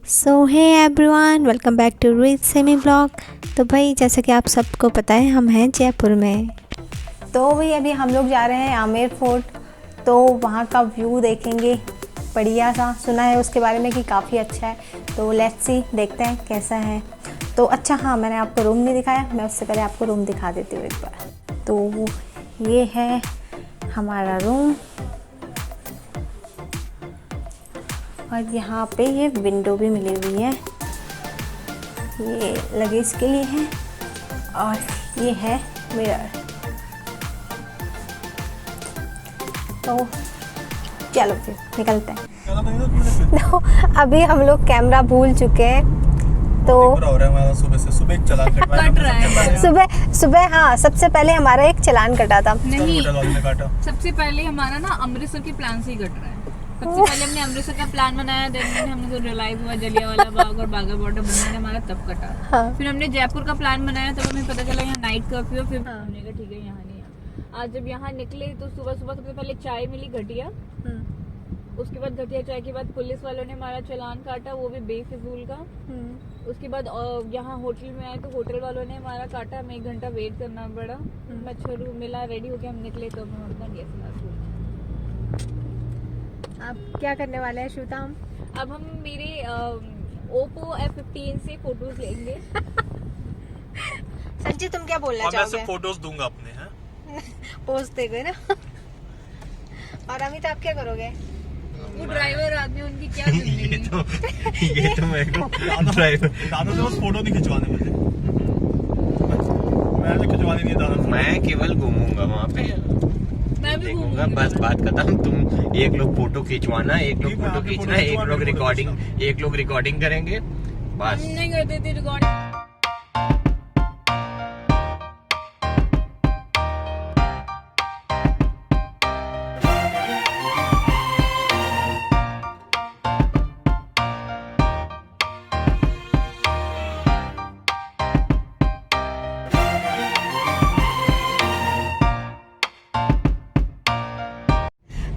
So hey everyone, welcome back to Rich Semi Blog. तो भाई जैसा कि आप सबको पता है, हम हैं जयपुर में। तो भाई अभी हम लोग जा रहे हैं आमेर फोर्ट। तो वहाँ का व्यू देखेंगे, बढ़िया सा। सुना है उसके बारे में कि काफ़ी अच्छा है। तो लेट्स सी, देखते हैं कैसा है। तो अच्छा हाँ, मैंने आपको रूम नहीं दिखाया, मैं उससे पहले आपको रूम दिखा देती हूँ एक बार। तो ये है हमारा रूम, और यहाँ पे ये विंडो भी मिली हुई है, ये लगेज के लिए है। और ये है मिरर। तो चलो फिर निकलते हैं। तो अभी हम लोग कैमरा भूल चुके हैं। तो सुबह एक चालान कट रहा है। सुबह हाँ, सबसे पहले हमारा एक चालान कटा था। नहीं, काटा। सबसे पहले हमारा ना अमृतसर के प्लान से ही कट रहा है। सबसे पहले हमने अमृतसर का प्लान बनाया, देन हमने को रियलाइज हुआ जलियांवाला बाग और बाघा बॉर्डर बनना है हमारा, तब कटा। हाँ। फिर हमने जयपुर का प्लान बनाया, तब हमें पता चला यहाँ नाइट कर्फ्यू है। फिर हमने कहा ठीक है यहाँ नहीं है। आज जब यहाँ निकले तो सुबह सुबह सबसे पहले चाय मिली घटिया। उसके बाद घटिया चाय के बाद पुलिस वालों ने हमारा चालान काटा, वो भी बेफिजूल का। उसके बाद यहाँ होटल में आए तो होटल वालों ने हमारा काटा, हमें 1 घंटा वेट करना पड़ा। मच्छर मिला, रेडी होके हम निकले तो हम अपना DSLR। आप क्या करने वाले हैं श्वेता? अब हम मेरे Oppo F15 से फोटोज लेंगे। संजय, तुम क्या बोलना मैं चाहोगे? सब फोटोज दूंगा अपने, हैं? पोस्ट देंगे ना। और अमित, आप क्या करोगे? वो ड्राइवर आदमी, उनकी क्या जिंदगी। ये तो मेरे को ड्राइवर दादा से बस फोटो नहीं खिंचवाने मुझे। मैं तो खिंचवाने नहीं दादा से। मैं केवल घूमूंगा वहाँ पे, मैं भी देखूंगा, घूमूंगी। बस बात खत्म। तुम एक लोग फोटो खिंचवाना, एक लोग ठीक है, फोटो आपने खींचना, फोटो एक लोग खिंचवाना, रिकॉर्डिंग, एक लोग रिकॉर्डिंग करेंगे बस। हम नहीं करते थे रिकॉर्डिंग।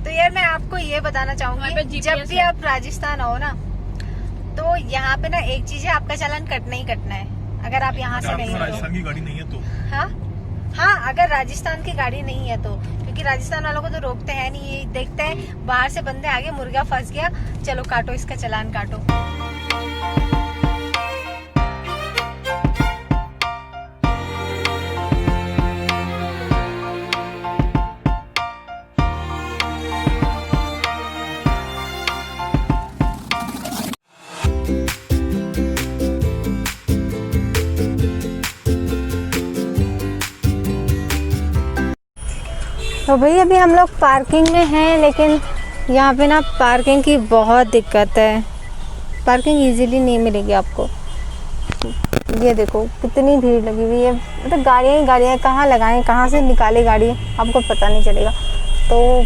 तो यार मैं आपको ये बताना हमारे पास चाहूंगी, GPS जब भी है। आप राजस्थान आओ ना, तो यहाँ पे ना एक चीज है, आपका चालान कटना ही कटना है। अगर आप यहाँ से नहीं हो राजस्थान की गाड़ी नहीं है तो हाँ हाँ, अगर राजस्थान की गाड़ी नहीं है तो, क्योंकि राजस्थान वालों को तो रोकते हैं नहीं, ये देखते हैं बाहर से बंदे आगे, मुर्गा फंस गया, चलो काटो इसका चालान काटो। तो भाई अभी हम लोग पार्किंग में हैं, लेकिन यहाँ पे ना पार्किंग की बहुत दिक्कत है। पार्किंग इजीली नहीं मिलेगी आपको। ये देखो कितनी भीड़ लगी हुई है, मतलब गाड़ियाँ ही गाड़ियाँ, कहाँ लगाएं, कहाँ से निकाले गाड़ी, आपको पता नहीं चलेगा। तो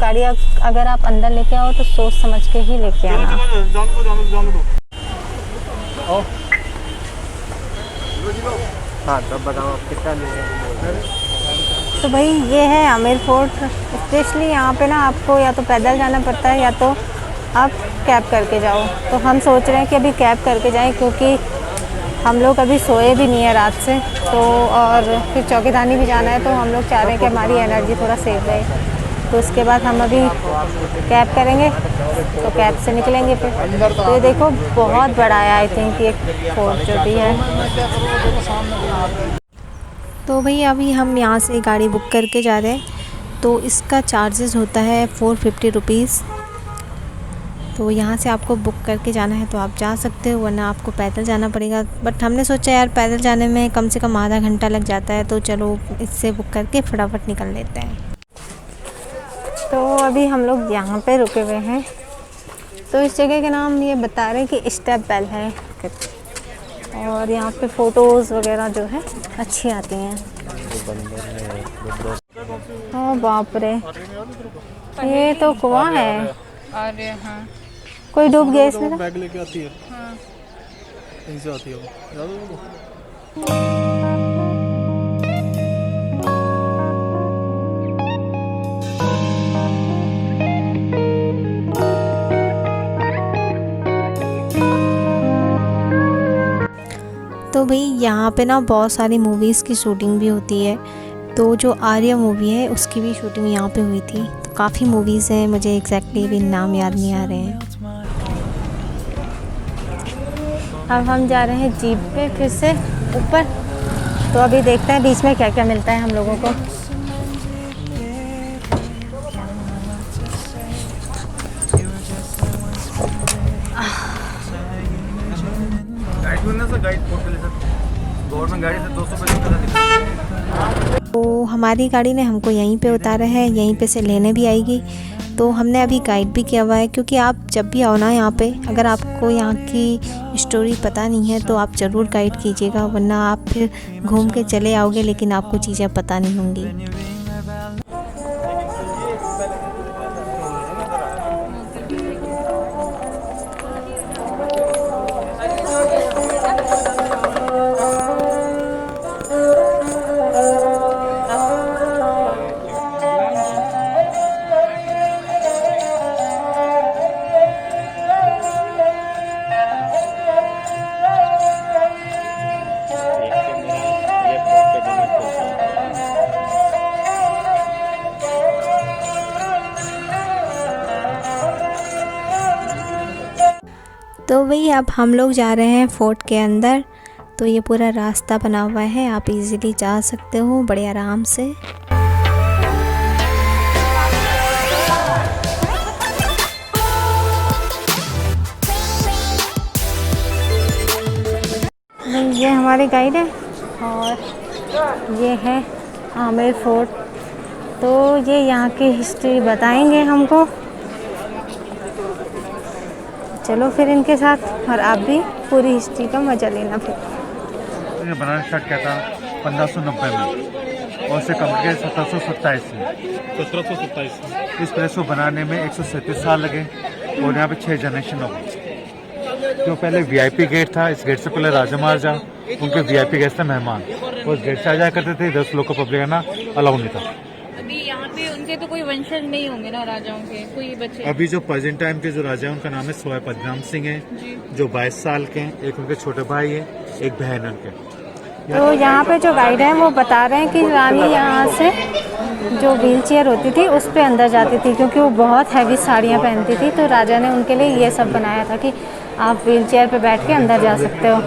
गाड़ियाँ अगर आप अंदर लेके आओ तो सोच समझ के ही लेके आना। जान दो। हाँ, तब बताओ कितना लेंगे। तो भाई ये है आमेर फोर्ट। स्पेशली यहाँ पे ना आपको या तो पैदल जाना पड़ता है या तो आप कैब करके जाओ। तो हम सोच रहे हैं कि अभी कैब करके जाएं, क्योंकि हम लोग अभी सोए भी नहीं है रात से। तो और फिर चौकीदानी भी जाना है, तो हम लोग चाह रहे हैं कि हमारी एनर्जी थोड़ा सेव रहे। तो उसके बाद हम अभी कैब करेंगे, तो कैब से निकलेंगे फिर। तो ये देखो बहुत बड़ा है, आई थिंक ये फोर्ट जो भी है। तो भाई अभी हम यहाँ से गाड़ी बुक करके जा रहे हैं। तो इसका चार्जेस होता है 450 रुपीज़। तो यहाँ से आपको बुक करके जाना है तो आप जा सकते हो, वरना आपको पैदल जाना पड़ेगा। बट हमने सोचा यार पैदल जाने में कम से कम आधा घंटा लग जाता है, तो चलो इससे बुक करके फटाफट निकल लेते हैं। तो अभी हम लोग यहाँ पे रुके हुए हैं। तो इस जगह का नाम ये बता रहे हैं कि स्टेप वेल है, और यहाँ पे फ़ोटोज़ वगैरह जो है अच्छी आती हैं। हाँ बाप रे, ये तो कुआं है। अरे हाँ, कोई डूब गया इसमें? बैग लेके आती है, हाँ। कहीं से आती है वो। तो भाई यहाँ पे ना बहुत सारी मूवीज़ की शूटिंग भी होती है। तो जो आर्या मूवी है उसकी भी शूटिंग यहाँ पे हुई थी। तो काफ़ी मूवीज़ हैं, मुझे एग्जैक्टली भी नाम याद नहीं आ रहे हैं। अब हम जा रहे हैं जीप पे फिर से ऊपर। तो अभी देखते हैं बीच में क्या क्या मिलता है हम लोगों को। गवर्नमेंट गाड़ी से 200 तो हमारी गाड़ी ने हमको यहीं पे उतारा है, यहीं पे से लेने भी आएगी। तो हमने अभी गाइड भी किया हुआ है, क्योंकि आप जब भी आओ ना यहाँ पे, अगर आपको यहाँ की स्टोरी पता नहीं है तो आप ज़रूर गाइड कीजिएगा, वरना आप फिर घूम के चले आओगे लेकिन आपको चीज़ें पता नहीं होंगी। तो वही अब हम लोग जा रहे हैं फोर्ट के अंदर। तो ये पूरा रास्ता बना हुआ है, आप इजीली जा सकते हो बड़े आराम से। ये हमारे गाइड है और ये है आमेर फोर्ट। तो ये यहाँ की हिस्ट्री बताएंगे हमको। चलो फिर इनके साथ, और आप भी पूरी हिस्ट्री का मजा लेना। फिर ये बनाना स्टार्ट किया था 1590 में और इसे कंप्लीट 1727 में। 1727 इस प्लेस को बनाने में 137 साल लगे और यहाँ पे 6 जनरेशन हो गए। जो पहले वीआईपी गेट था, इस गेट से पहले राजा महाराजा उनके वीआईपी गेट से मेहमान वो इस गेट से आ जाया करते थे। 10 लोग को पब्लिक आना अलाउ नहीं था। अभी यहाँ पे उनके तो कोई वंशज नहीं होंगे ना, राजाओं के कोई बच्चे? अभी जो प्रेजेंट टाइम के जो राजा हैं उनका नाम है सोया पद्मनाभ सिंह है, जो 22 साल के हैं। एक उनके छोटे भाई है, एक बहन है उनके। तो यहाँ पे जो गाइड है वो बता रहे हैं कि रानी यहाँ से जो व्हील चेयर होती थी उस पे अंदर जाती थी, क्योंकि वो बहुत हैवी साड़ियाँ पहनती थी। तो राजा ने उनके लिए ये सब बनाया था कि आप व्हील चेयर पे बैठ के अंदर जा सकते हो।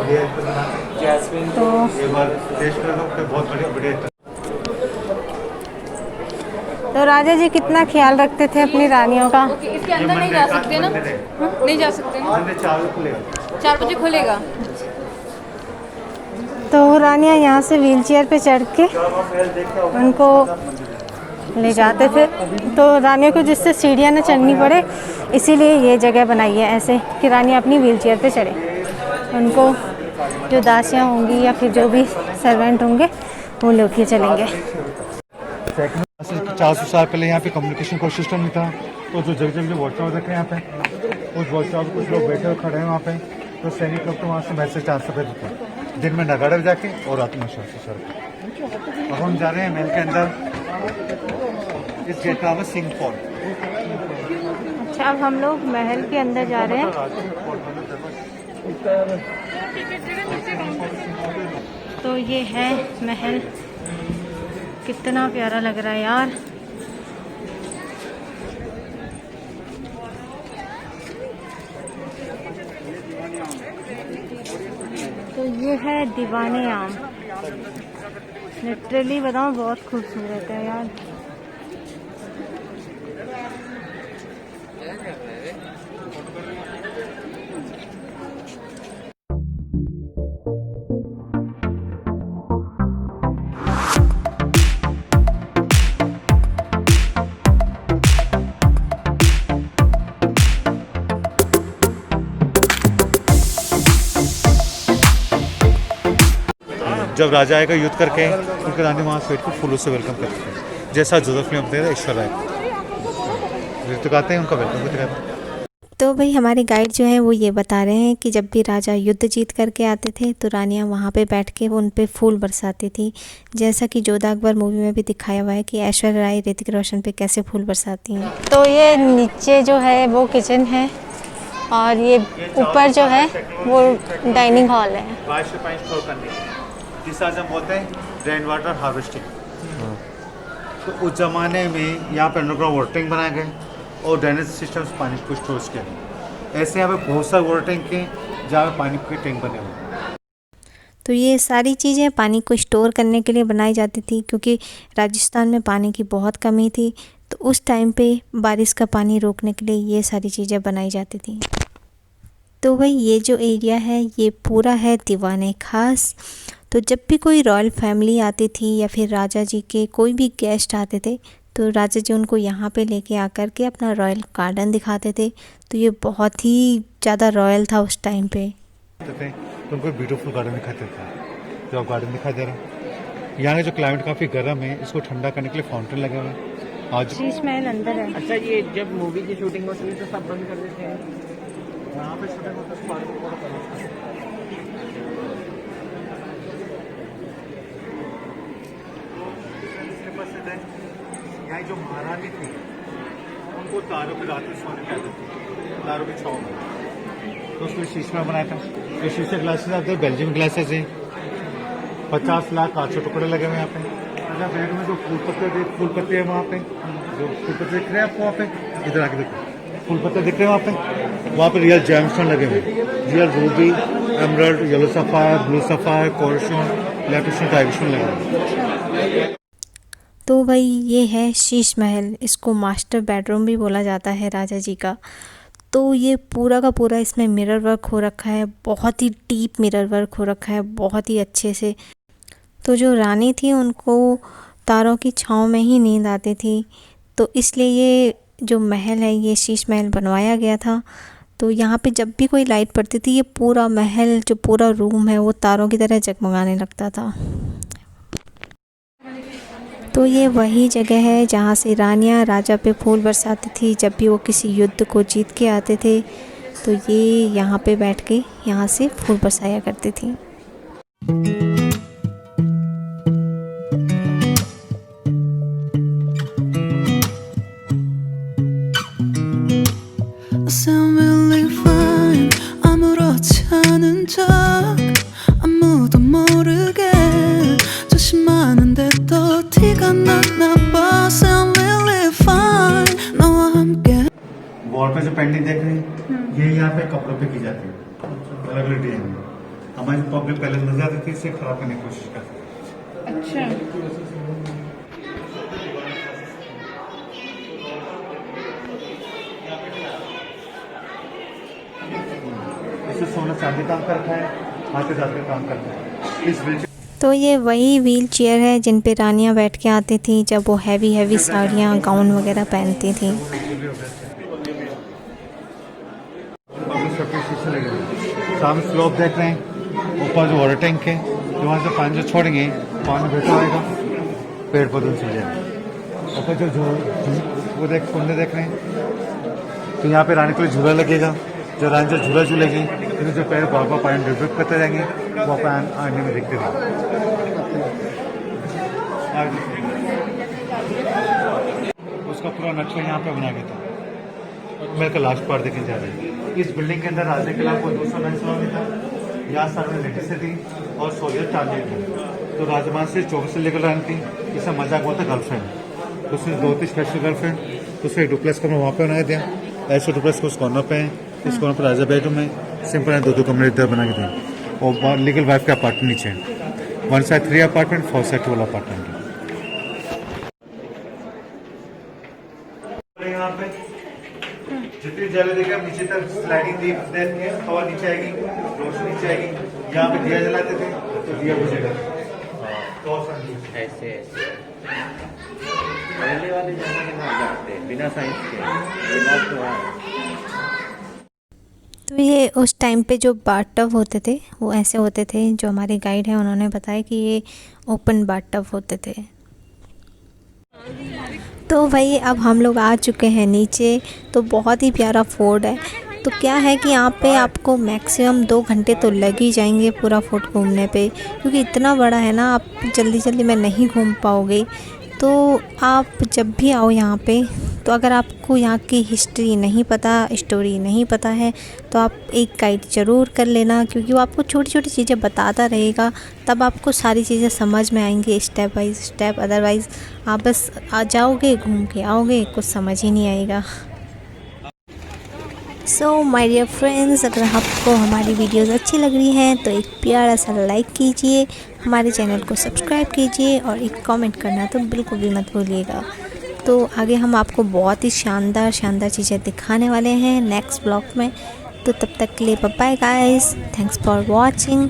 तो राजा जी कितना ख्याल रखते थे अपनी रानियों का। इसके अंदर नहीं जा सकते ना? नहीं जा सकते ना? 4 बजे खुलेगा। तो रानियाँ यहाँ से व्हील चेयर पे चढ़ के उनको ले जाते थे। तो रानियों को जिससे सीढ़ियाँ न चढ़नी पड़े, इसीलिए ये जगह बनाई है ऐसे कि रानियाँ अपनी व्हील चेयर पे चढ़े। उनको जो दासियाँ होंगी या फिर जो भी सर्वेंट होंगे वो लोग ही चलेंगे। 400 साल पहले यहाँ पे कम्युनिकेशन का सिस्टम नहीं था। तो जो जगह जगह वॉच टावर देखे यहाँ पे, उस वॉच टावर कुछ लोग बैठे हुए खड़े हैं वहाँ पे। तो सैनिक लोग तो वहाँ से मैसेज ट्रांसफर कर देते हैं, दिन में नगाड़े जाके और रात में सर। अब हम जा रहे हैं महल के अंदर। इस गेट का नाम है सिंह फोर्ट। अच्छा, अब हम लोग महल के अंदर जा रहे हैं। तो ये है महल, कितना प्यारा लग रहा है यार। तो ये है दीवाने आम। लिटरली बताऊँ बहुत खूबसूरत है यार। जब राजा आएगा युद्ध करके, उनके रानी वहाँ स्वेट को फूलों से वेलकम करते हैं, जैसा जोसेफ ने अपने ईश्वर राय नृत्य गाते हैं, उनका वेलकम करते हैं। तो भाई हमारे गाइड जो है वो ये बता रहे हैं कि जब भी राजा युद्ध जीत करके आते थे तो रानियां वहाँ पे बैठ के वो उन पे फूल बरसाती थी, जैसा कि जोधा अकबर मूवी में भी दिखाया हुआ है कि ऐश्वर्या राय ऋतिक रोशन पे कैसे फूल बरसाती हैं। तो ये नीचे जो है वो किचन है और ये ऊपर जो है वो डाइनिंग हॉल है। बारिश का पानी स्टोर करने जिसे आज हम बोलते हैं रेन वाटर हार्वेस्टिंग। तो उस ज़माने में यहाँ पे अंडरग्राउंड वाटर टैंक बनाए गए और ड्रेनेज सिस्टम से पानी को स्टोर किया गया। ऐसे यहाँ पे बहुत सारे वाटर टैंक हैं जहाँ पे पानी के टैंक बने हुए। तो ये सारी चीज़ें पानी को स्टोर करने के लिए बनाई जाती थी, क्योंकि राजस्थान में पानी की बहुत कमी थी। तो उस टाइम पे बारिश का पानी रोकने के लिए ये सारी चीज़ें बनाई जाती थी। तो भाई ये जो एरिया है ये पूरा है दीवाने खास। तो जब भी कोई रॉयल फैमिली आती थी या फिर राजा जी के कोई भी गेस्ट आते थे तो राजा जी उनको यहाँ पे लेके आकर के अपना रॉयल गार्डन दिखाते थे। तो ये बहुत ही ज़्यादा रॉयल था उस टाइम पे। तो उनको ब्यूटीफुल गार्डन दिखाते थे। जो आप गार्डन दिखाई दे रहा है, यहाँ का जो क्लाइमेट काफ़ी गर्म है, इसको ठंडा करने के लिए फाउंटेन लगे हुए हैं। आज शीश महल अंदर है। अच्छा, ये जब मूवी की शूटिंग होती है तो सब बंद कर देते हैं। यहाँ पे शूटिंग होता है, पार्क को यहाँ जो महारानी थी उनको तारों की रात में सोने कहते थे, तारों की छाँव में। तो उसको शीशे में बनाया था। ये शीशे ग्लासेस आते हैं, बेल्जियम ग्लासेस हैं। 50 लाख कांच के टुकड़े लगे हुए यहाँ पे। अच्छा, बैग में जो फूल पत्ते हैं वहाँ पे, जो फूल पत्ते दिख रहे हैं आपको वहाँ पे, इधर आके देखो फूल पत्ते दिख रहे हैं वहाँ पे रियल जेमस्टोन लगे हुए हैं। Real ruby, emerald, yellow sapphire, blue sapphire, core stone, lapis stone, tiger stone लगे हुए हैं। तो भाई ये है शीश महल, इसको मास्टर बेडरूम भी बोला जाता है राजा जी का। तो ये पूरा का पूरा इसमें मिरर वर्क हो रखा है, बहुत ही डीप मिरर वर्क हो रखा है, बहुत ही अच्छे से। तो जो रानी थी उनको तारों की छाँव में ही नींद आती थी, तो इसलिए ये जो महल है ये शीश महल बनवाया गया था। तो यहाँ पे जब भी कोई लाइट पड़ती थी ये पूरा महल, जो पूरा रूम है वो तारों की तरह जगमगाने लगता था। तो ये वही जगह है जहाँ से रानियाँ राजा पे फूल बरसाती थी जब भी वो किसी युद्ध को जीत के आते थे। तो ये यहाँ पे बैठ के यहाँ से फूल बरसाया करती थी। वॉल पे जो पेंटिंग देख रहे हैं ये यहाँ पे कपड़ों पे की जाती है, अलग अलग डिजाइन में। हमारी पब्लिक पहले नजर आती थी, इसे खराब करने की कोशिश करती थी। अच्छा, इसे सोना चांदी काम करता है, हाथे जाते काम करता है। इस व्हील तो ये वही व्हील चेयर है जिन पे रानियाँ बैठ के आती थी जब वो हैवी साड़ियाँ गाउन वगैरह पहनती थी। शीशे लगे हुए सामने स्लोप देख रहे हैं, ऊपर जो वाटर टैंक है, जो वहाँ से पानी जो छोड़ेंगे पानी बैठा होगा पेड़ पौधों से जाएगा। ऊपर जो वो कुंडे देख रहे हैं, तो यहाँ पे रानी के लिए झूला लगेगा। जो रानी जो झूला झूलेगी तो जो पैर बार बार पानी डिप करते जाएंगे वो आने में दिखते रहेंगे। उसका पूरा नक्शा यहाँ पे बना गया था। मेरे का लास्ट पार्ट देखने जा रहे हैं। इस बिल्डिंग के अंदर राजा किला को 200 मंजिला था। यहाँ सामने लेटेस्ट थी और सोल्जर टारगेट थी। तो राजमान से 24 लेकर रानी थी, इसका मजाक बोलता गर्लफ्रेंड। तो उसने 2 स्पेशल गर्लफ्रेंड, तो उसका डुप्लेक्स कमरा वहाँ पे बनाया दिया। ऐसे डुप्लेक्स को उस कॉर्नर पे है, इस कॉर्नर पर राजा बेडरूम है, सिंपल है, 2 कमरे इधर बना के दिए। और लीगल वाइफ का अपार्टमेंट नीचे है, 1 साइड 3 अपार्टमेंट, 4 साइड 2 अपार्टमेंट। यहाँ पे जितनी जगह देखा नीचे तक स्लाइडिंग दी है, हवा नीचे आएगी, रोशनी नीचे आएगी। यहाँ पे दिया जलाते थे तो दिया बुझेगा। ऐसे पहले वाले जमाने में जाते बिना साइंस के। तो ये उस टाइम पे जो बाथटब होते थे वो ऐसे होते थे, जो हमारे गाइड हैं उन्होंने बताया कि ये ओपन बाथटब होते थे। तो भाई अब हम लोग आ चुके हैं नीचे। तो बहुत ही प्यारा फोर्ट है। तो क्या है कि यहाँ पे आपको मैक्सिमम 2 घंटे तो लग ही जाएंगे पूरा फोर्ट घूमने पे, क्योंकि इतना बड़ा है ना, आप जल्दी में नहीं घूम पाओगे। तो आप जब भी आओ यहाँ पे, तो अगर आपको यहाँ की हिस्ट्री नहीं पता, स्टोरी नहीं पता है, तो आप एक गाइड ज़रूर कर लेना, क्योंकि वो आपको छोटी छोटी चीज़ें बताता रहेगा। तब आपको सारी चीज़ें समझ में आएंगी स्टेप बाय स्टेप। अदरवाइज़ आप बस आ जाओगे, घूम के आओगे, कुछ समझ ही नहीं आएगा। सो माय डियर फ्रेंड्स, अगर आपको हमारी वीडियोस अच्छी लग रही हैं तो एक प्यारा सा लाइक कीजिए, हमारे चैनल को सब्सक्राइब कीजिए और एक कमेंट करना तो बिल्कुल भी मत भूलिएगा। तो आगे हम आपको बहुत ही शानदार चीज़ें दिखाने वाले हैं नेक्स्ट ब्लॉग में। तो तब तक के लिए bye bye guys, thanks for watching.